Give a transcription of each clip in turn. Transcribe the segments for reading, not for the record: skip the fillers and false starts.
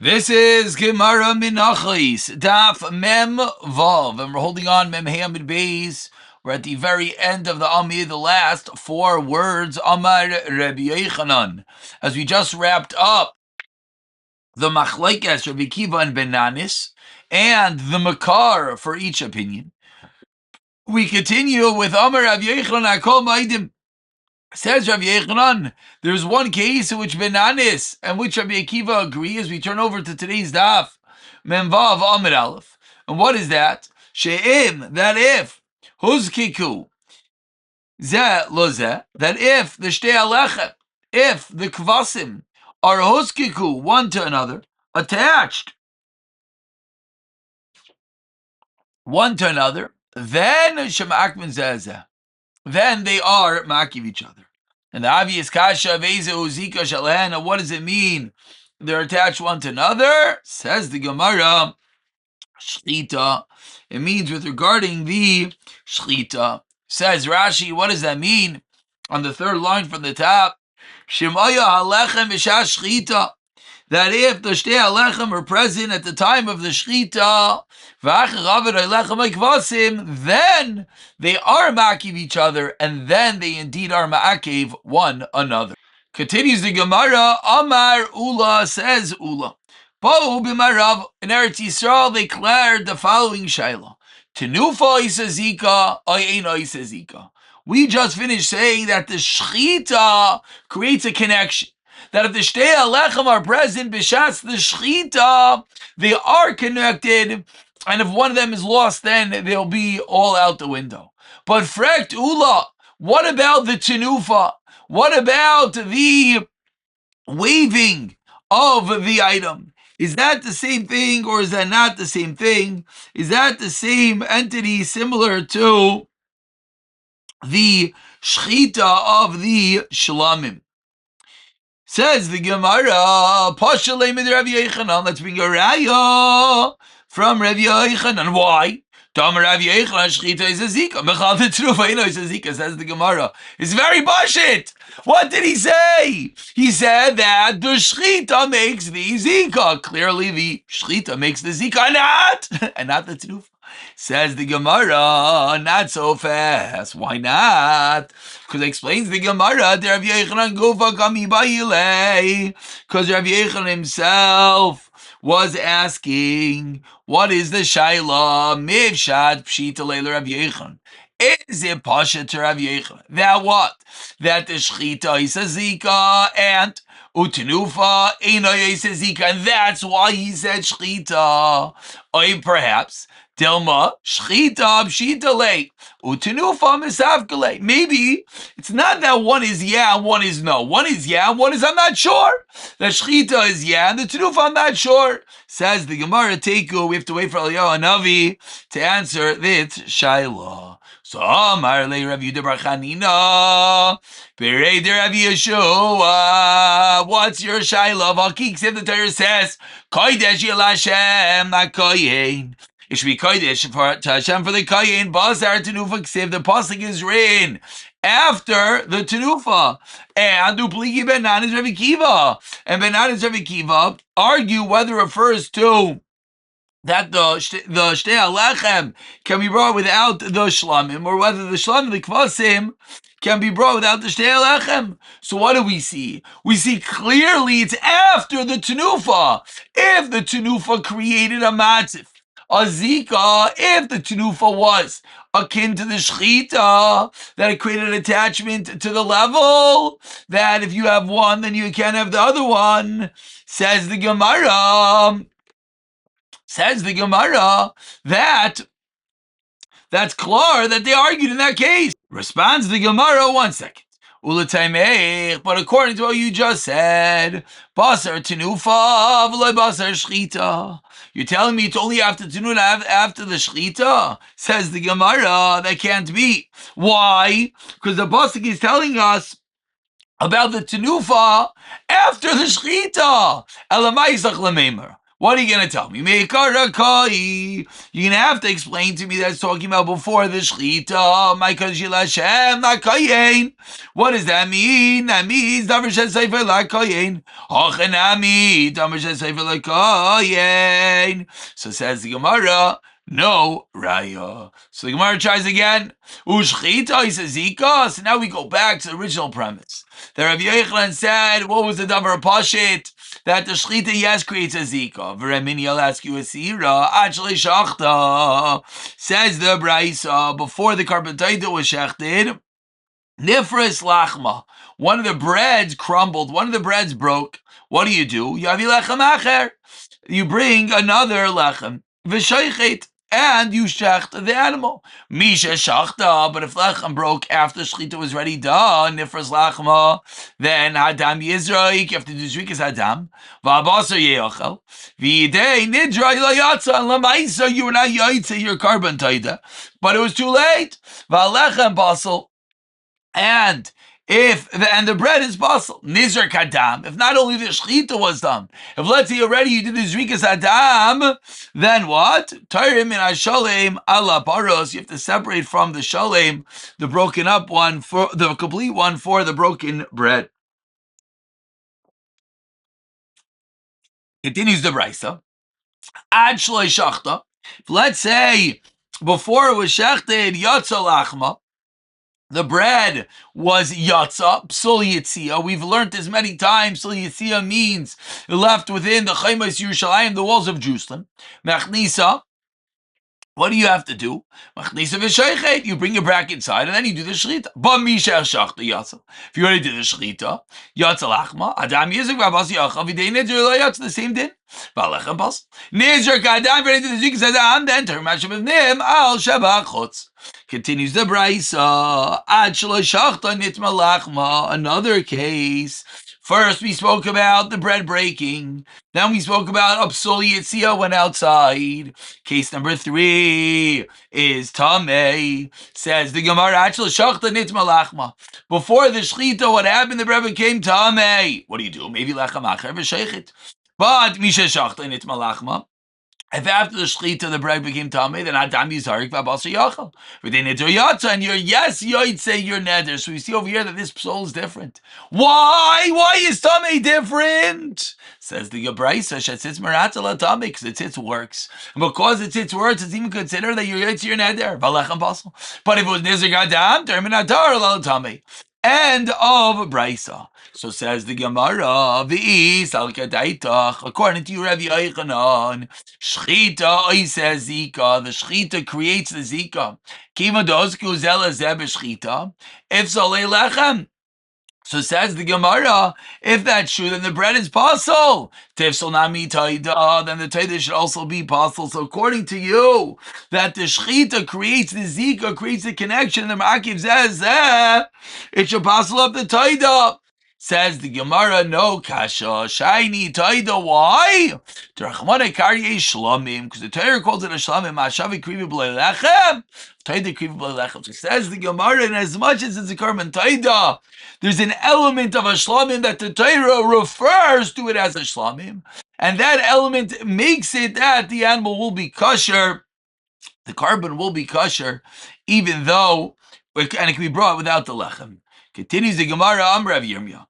This is Gemara Menachos, Daf Mem Vav, and we're holding on Mem Hamid Beis. We're at the very end of the Amid, the last four words, Amar Rabbi Yochanan. As we just wrapped up the Machlekes, Rabbi Kiva and Benanis, and the Makar for each opinion, we continue with Amar Rabbi Yochanan, Akol Maidim. Says Rabbi Yochanan, there's one case in which Benanis and which Rabbi Akiva agree as we turn over to today's daf, Memvav Amid Aleph. And what is that? She'im, that if, Huzkiku, Zeh lo zeh, that if the Shtei Alechem, if the Kvasim are Huzkiku, one to another, attached, one to another, then Shema'akmin Zeh, then they are makiv each other. And the obvious kasha of Uzika Shalena, what does it mean? They're attached one to another. Says the Gemara, Shchita. It means with regarding the Shchita. Says Rashi, what does that mean? On the third line from the top, Shemaya Halechem V'Shah Shchita. That if the Shtei Alechem are present at the time of the Shchita, then they are ma'akiv each other, and then they indeed are ma'akiv one another. Continues the Gemara, Amar Ula, says Ula. Ba'u b'marav, in Eretz Yisrael, they declared the following shayla. Tenufa isa zika, ayena isa zika. We just finished saying that the Shchita creates a connection. That if the Shtei Alechem are present, b'shas the Shchita, they are connected, and if one of them is lost, then they'll be all out the window. But Frekt Ula, what about the Tenufa? What about the waving of the item? Is that the same thing, or is that not the same thing? Is that the same entity similar to the Shchita of the Shlamim? Says the Gemara, Pashalei mid Rabbi Yochanan, let's bring a raya from Rabbi Yochanan. Why? Tamar Rabbi Yochanan, Shchita is a zika. Mechal v'trufa is a zika, says the Gemara. It's very bullshit. What did he say? He said that the Shchita makes the zika. Clearly the Shchita makes the zika, and not the trufa. Says the Gemara, not so fast. Why not? Because it explains the Gemara, Rabbi Yochanan Gufa Kami Ba'ilei. Because Rabbi Yochanan himself was asking, what is the Shaila? Mivshat Pshita Leila Rabbi Yochanan. Is it Pasha to Rabbi Yochanan? That what? That the Shchita is a Zika and Utenufa Eino is a Zika, and that's why he said Shchita. Or perhaps Dilma Shchita Pshita Le Utenufa Misavkale. Maybe it's not that one is yeah and one is no. One is yeah and one is I'm not sure. The Shchita is yeah and the Tenufa I'm not sure. Says the Gemara Teiku, we have to wait for Eliyahu Hanavi to answer this Shaila. So Amar Le Rav Yehuda bar Chanina, Berei de Rav Yeshua. What's your Shaila? Vakik, if the Torah says Kodesh Yel Hashem, not Koyin. It should be Kodesh to Hashem for the Koyin. Bazar Tenufa Ksiv. The pasuk is written after the Tenufa. And Dupligi Benanis Rabbi Kiva. And Benanis Rabbi Kiva argue whether it refers to that the Shtei Alechem can be brought without the Shlamim, or whether the Shlamim, the Kvasim, can be brought without the Shtei Alechem. So what do we see? We see clearly it's after the Tenufa. If the Tenufa created a matzif, a zika, if the Tenufa was akin to the Shchita, that it created an attachment to the level, that if you have one, then you can't have the other one, says the Gemara. Says the Gemara that's clear that they argued in that case. Responds the Gemara, 1 second. But according to what you just said, Basar Tenufa v'lo Basar Shchita. You're telling me it's only after Tenufa, after the Shchita? Says the Gemara, that can't be. Why? Because the pasuk is telling us about the Tenufa after the Shchita. Elamaisach Lemeimer. What are you going to tell me? You're going to have to explain to me that's talking about before the shechita. What does that mean? That means so says the Gemara, no raya. So the Gemara tries again. Ushchita is a zika. So now we go back to the original premise. The Rabbi Yochanan said, what was the davar pashit? That the shechita, yes, creates a zika. V'remini, I'll ask you a sira. Actually, shachta. Says the Braisa, before the carbon taita was shechted, nifris lachma. One of the breads crumbled. One of the breads broke. What do? Yavi lechem acher. You bring another lechem. V'shoichet. And you shecht the animal. Misha shachta, but if lechem broke after shechita was already done, nifras lachma, then hadam yizraik, you have to do zrikas hadam. V'abasar yeochel. V'yidei nidra ilayatza, and lamaisa, you were not yaitza your carbon taida. But it was too late. V'alechem basel. And the bread is basel, nizar kadam. If not only the shechita was done, if let's say already you did the zrikas adam, then what? Tayrim min hashalem ala paros. You have to separate from the shalem, the broken up one, for the complete one for the broken bread. Continues the brisa. Ad shloi shachta. Let's say before it was shechted yatsa lachma, the bread was yatsa, psul yitzia. We've learned this many times. Psul yitzia means left within the chaymas Yerushalayim, the walls of Jerusalem. Machnisa. What do you have to do? Machnisa v'shoichet. You bring it back inside and then you do the shechita. Ba misha shachta yatsa. If you already did the shechita, yatsa lachma, adam yizik v'abas yachav v'dei nidr lo yatsa, the same din. V'alechem bas. Nidr k'adam, if you already did the zikas adam, then term hashem of nim al shabach chutz. Continues the brisa. Ad shelo shachta nitma lachma. Another case. First, we spoke about the bread breaking. Then we spoke about Absul Yitzia went outside. Case number 3 is Tameh. Says the Gemara, Achel Shachta Nitma Lachma. Before the Shechita, what happened? The bread became Tameh. What do? Maybe Lachem Acher v'Sheichit. But Misha Shachta Nitma Lachma. If after the shechita the bread became tamei, then adam yizarik v'abasar yachal. But then it's yatsa, and you're yoitze, you're neder. So we see over here that this psol is different. Why? Why is tamei different? Says the Gebraisa, shetzitz meratza tamei, because its works. And because its works, it's even considered that you're yoitze, you're neder. V'alechem basel. But if it was nizik adam, termin adar la tamei. End of Braisa. So says the Gemara, V'is al kadaitach, according to Rabbi Yochanan, Shchita oiseh zika, the Shchita creates the zika. Kima dosku zela zeh b'shchita, if zolei lechem. So says the Gemara, if that's true, then the bread is pasul. Tifsol nami taida, then the taida should also be pasul. So according to you, that the shechita creates the zika, creates the connection, and the ma'akiv says, it should pasul up the taida. Says the Gemara, no kasha, shiny taida, why? Because the Torah calls it a shlamim, ma'ashavi krivi b'lei lechem, taida krivi b'lei lechem. So says the Gemara, and as much as it's a carbon taida, there's an element of a shlamim that the Torah refers to it as a shlamim, and that element makes it that the animal will be kosher, the carbon will be kosher, even though, and it can be brought without the lechem. Continues the Gemara, Rav Yirmiyah.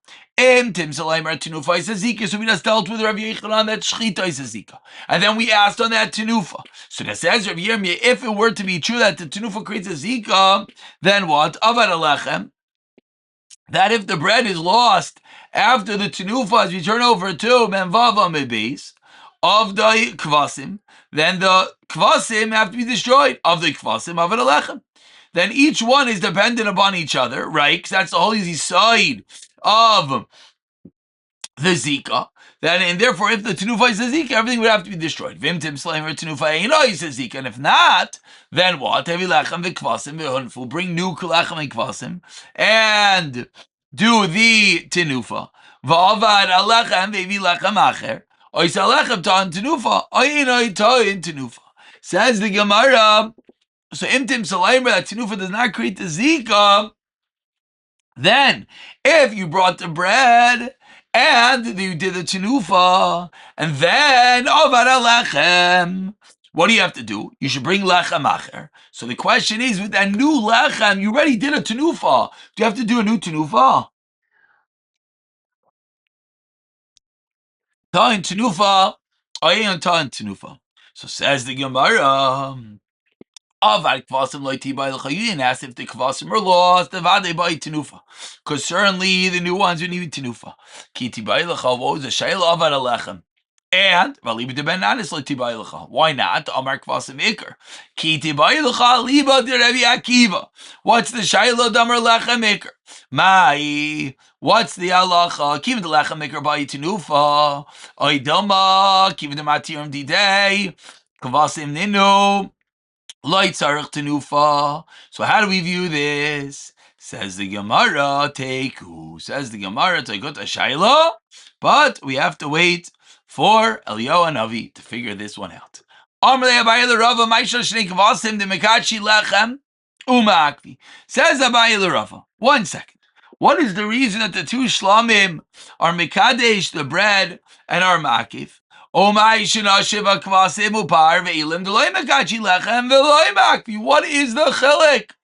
So we just dealt with Rav Yochanan that shechita is a zika. And then we asked on that tenufa. So that says Rav Yirmiyah, if it were to be true that the tenufa creates a zika, then what? Avad alechem. That if the bread is lost after the tenufa, as we turn over to menvava mebeis, of the kvasim, then the kvasim have to be destroyed. Of the kvasim, avad alechem. Then each one is dependent upon each other, right? Because that's the whole easy side of the zika. And therefore, if the tenufa is a zika, everything would have to be destroyed. Vimtim slaim or tenufa eino is a zika. And if not, then what? Hevi lechem v'kvasim v'hunfu. Bring new lechem v'kvasim and do the tenufa. V'avad alechem v'hevi lechem acher. Ois alechem ta'an tenufa. Oinoi ta'in tenufa. Says the Gemara. So imtim salaymer, that tenufa does not create the zika. Then, if you brought the bread and you did the tenufa, and then avad lechem. What do you have to do? You should bring lechem acher. So the question is, with that new lechem, you already did a tenufa. Do you have to do a new tenufa? Ta'in tenufa, ayin ta'in tenufa. So says the Gemara. Avad kvasim loy tibay l'cha. You didn't ask if the kvasim are lost. Avade by tenufa, because certainly the new ones would need tenufa. Ki tibay l'cha. What was the shayla avad alechem? And v'aliba de ben nanis loy tibay l'cha. Why not? Amar kvasim ikar. Ki tibay l'cha liba de Rabbi Akiva. What's the shayla damar lechem ikar? Mai. What's the halacha? Kiva de lechem ikar by tenufa. Oidama. Kiva de matirim didei. Kvasim ninu. Light tzarich tenufa. So how do we view this? Says the Gemara, Teiku. Says the Gemara, Teikut Ashayla. But we have to wait for Eliyahu and Avi to figure this one out. Says Abaye l'Rava. 1 second. What is the reason that the two shlamim are mekadesh, the bread, and are makif? What is the chilek?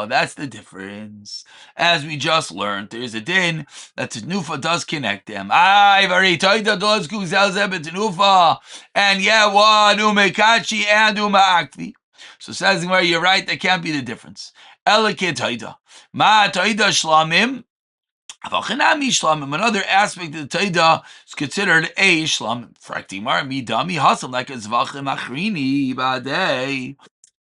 That's the difference. As we just learned, there's a din that tenufa does connect them. And yeah, one umekachi and umaakvi. So says where you're right, that can't be the difference. Ma taida shlamim. Another aspect of the Taida is considered a shlam. Fraktimar midami hasam like a zvachim achrini badei.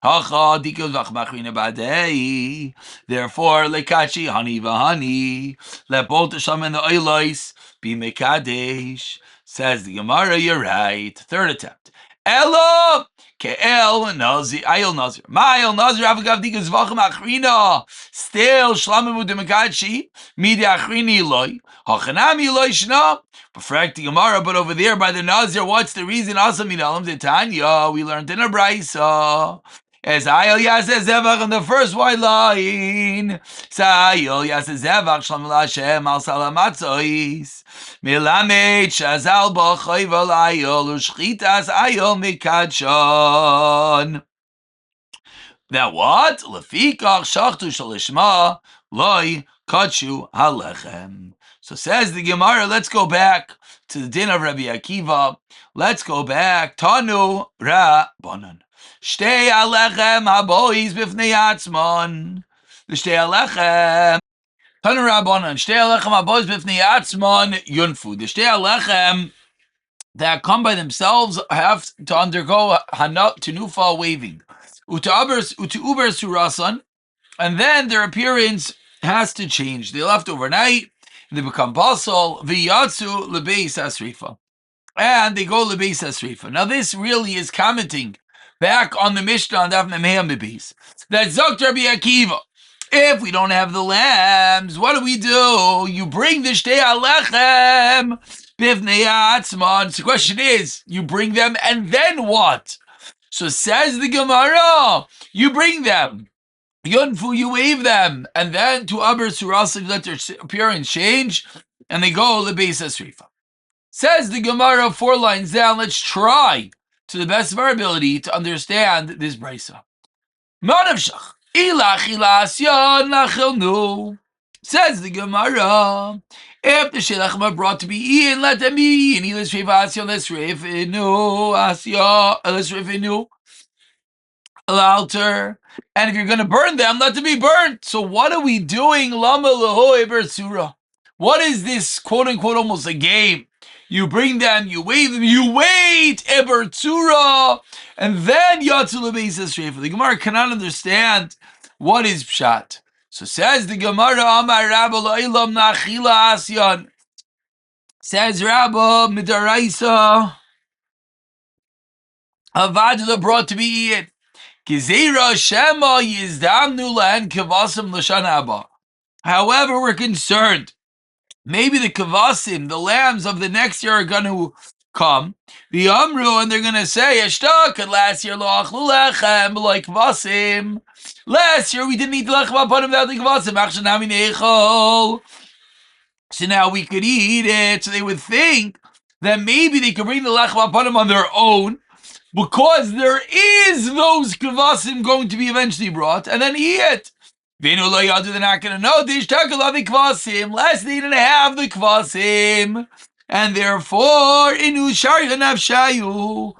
Hacha dikos zvachim achrini badei. Therefore, lekachi hani vahani. Let both the shlam and the oilos be mekadesh. Says the Gemara, you're right. Third attempt. Elo ke'el nazir, ayel nazir. Ma'ayel nazir avagav dikos zvachim achrina. Still shlamim udemekachi. Midi achrini loy, hachanami loy shna. Perfect the Gemara, but over there by the Nazir, what's the reason? Also, minalam de Tanya, we learned in a brisa. As Ayel Yaseh Zevach in the first white line. Sayel Yaseh Zevach Shalom Lashem Al Salamatzois. Milamed Shazal B'Chayval Ayel Ushchitas Ayel Mikadshon. That what? Lefikach Shachtu Shalishma Loy Kachu Halechem. So says the Gemara, let's go back to the din of Rabbi Akiva. Let's go back. Tanu Rabbanan. Shtei Alechem Habois Bifnei Atzmon. The Shtei Alechem. Tanu Rabbanan. Shtei Alechem Habois Bifnei Atzmon Yunfu. The Shtei Alechem that come by themselves have to undergo tenufa waving. Uber surasan, and then their appearance has to change. They left overnight, they become basal, v'yatsu lebeis asrifa, and they go lebeis asrifa. Now this really is commenting back on the Mishnah on Daf Memheim Bebeis that Zok Rabbi Akiva. If we don't have the lambs, what do? You bring the Shtei Alechem Bivnei Atzmon. So the question is, you bring them and then what? So says the Gemara, you bring them, Yunfu, you wave them, and then to Aber Surasik let their appearance change, and they go Lebeis Asrifa. Says the Gemara 4 lines down, let's try to the best of our ability to understand this brisa. Manavshach, ilach ilasyon lachilnu. Says the Gemara, if the shelachim are brought to be eaten, let them be eaten. Let's rifinu. Alter. And if you're going to burn them, let them be burnt. So what are we doing? Lama lahoy bersura. What is this, quote unquote, almost a game? You bring them, you wave them, you wait, ebertzura, and then yatsu lebeis asrifa. The Gemara cannot understand what is pshat. So says the Gemara, Amar Rabba la'ilam nachila asyan. Says Rabba midaraisa, avadula brought to be eaten. However, we're concerned. Maybe the kavasim, the lambs of the next year, are going to come, the Amru, and they're going to say, Ashtak, last year, lo achlu lechem, like kvasim. Last year we didn't eat the lechem aponim without the kvasim. Achshan nami neichol. So now we could eat it. So they would think that maybe they could bring the lechem aponim on their own, because there is those kvasim going to be eventually brought, and then eat it. Vinu lo yadu, they're not going to know. Dishtakal the kvasim. Last they didn't have the kvasim, and therefore inu sharicha nafshayu.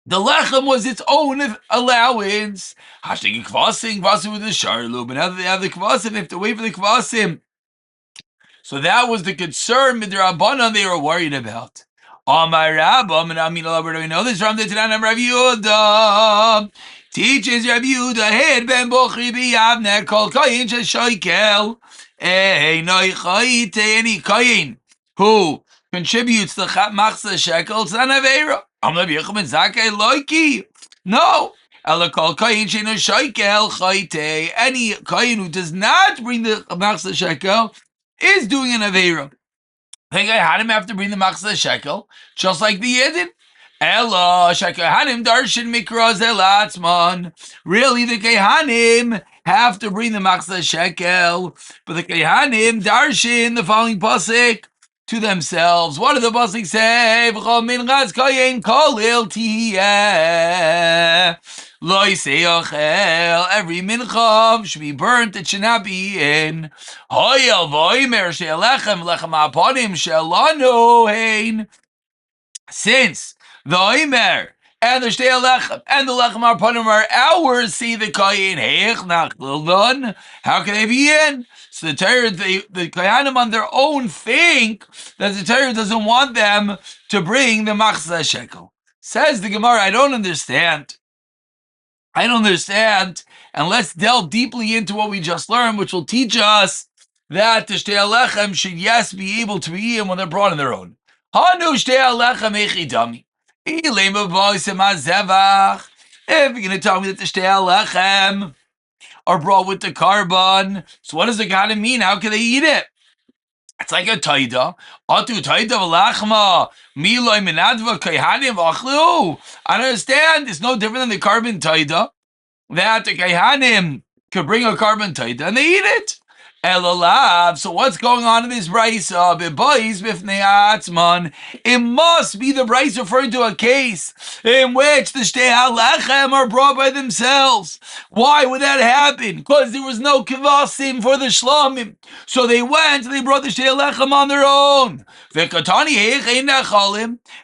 The lechem was its own allowance. Hashtag kvasim with the sharlu, but now that they have the kvasim, they have to wait for the kvasim. So that was the concern midrabanan they were worried about. Amar Rabbam, and I mean, we know this from the Tanam Rav Yehuda. Teaches Rav Yehuda, Hed ben Bochri b'Yavne kol kayin sheshoikel einoi chayite, any kayin who contributes the machzah shekel to an avera. Amar Yechim ben Zakei loiki. No. Ela kol kayin sheino shoikel chayite. Any kayin who does not bring the machzah shekel is doing an avera. I think I had him have to bring the machzah shekel, just like the Yidden. Ella shekahanim darshan mikra zelatzman. Really, the kehanim have to bring the machzah shekel, but the kehanim darshan the following pasuk to themselves. What did the pasuk say? V'chol minchas kayin kolil tiyeh. Every mincha should be burnt, it should not be eaten. Since the oimer and the shtei lechem and the lechem aponim are ours, see the kayin heich. How can they be eaten? So the Torah, the kayanim on their own think that the Torah doesn't want them to bring the machzah shekel. Says the Gemara, I don't understand. And let's delve deeply into what we just learned, which will teach us that the shtei lechem should, yes, be able to be eaten when they're brought on their own. Hanu shtei lechem echidami. If you're going to tell me that the shtei lechem are brought with the carbon, so what does the God mean? How can they eat it? It's like a taida. Atu taida v'lachma miloi minadva kayhanim v'achlu. I understand. It's no different than the carbon taida, that the kayhanim could bring a carbon taida and they eat it. Elalav. So what's going on in this brisa? It must be the brisa referring to a case in which the shtei halechem are brought by themselves. Why would that happen? Because there was no kivasim for the shlamim. So they went and they brought the shtei halechem on their own.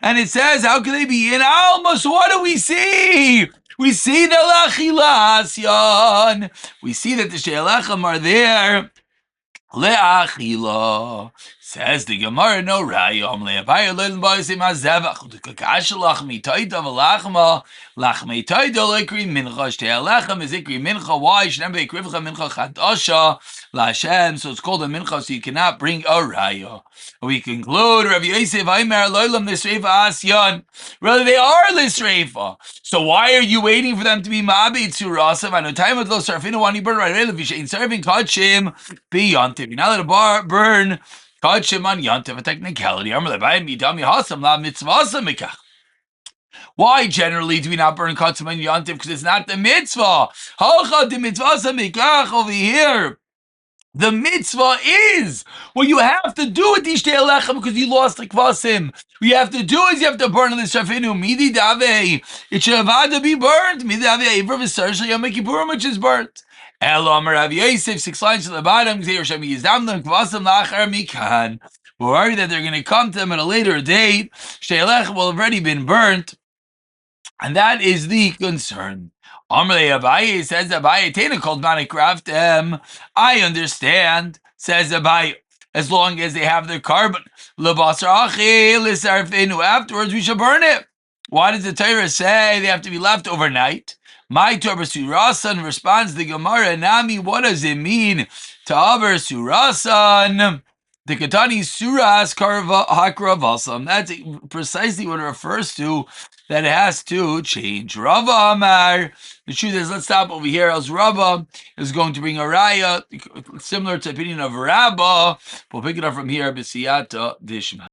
And it says, how can they be in alma? So what do we see? We see the lachilasyan. We see that the shtei halechem are there. Le'achila, says the Gemara, no rayom le'abayir le'len ba'asim ha'zevach u'tekakashalach mitoida v'lachma lachmei toida le'ikri mincha shtei halechem is ikri mincha. Why? Shnem be'ikrivecha mincha chadasha la'Hashem. So it's called a mincha, so you cannot bring a raya. We conclude, Rav Yosef Aimer lo'lam l'sreifa asyan. Rather, they are l'sreifa. So why are you waiting for them to be ma'abed tzurasav? I know time with lo sarfinu wani burn right away. L'vishayin serving kachim b'yantiv. You're not allowed to burn kachim on yantiv. A technicality. Why generally do we not burn kachim on yantiv? Because it's not the mitzvah. Over here, the mitzvah is what you have to do with these shtei halechem because you lost the kvasim. What you have to do is you have to burn on the shafinu. Midi dave. It should have had to be burnt. Midi dave. Eivra v'sar Yom Kippurim, which is burnt. Elam Rav Yosef, 6 lines to the bottom. We're worried that they're going to come to them at a later date. Shtei halechem will have already been burnt. And that is the concern. Amrei Abaye, says Abaye, Tena called Manikraftem. I understand, says Abaye, as long as they have their carbon. Afterwards, we shall burn it. Why does the Torah say they have to be left overnight? My Torah Surasan responds the Gemara, Nami, what does it mean to Aver Surasan? The Katani Suras Hakravasam. That's precisely what it refers to, that it has to change. Rava Amar. The truth is, let's stop over here. As Rava is going to bring a raya, similar to the opinion of Rabbah. We'll pick it up from here. B'siyata Dishma.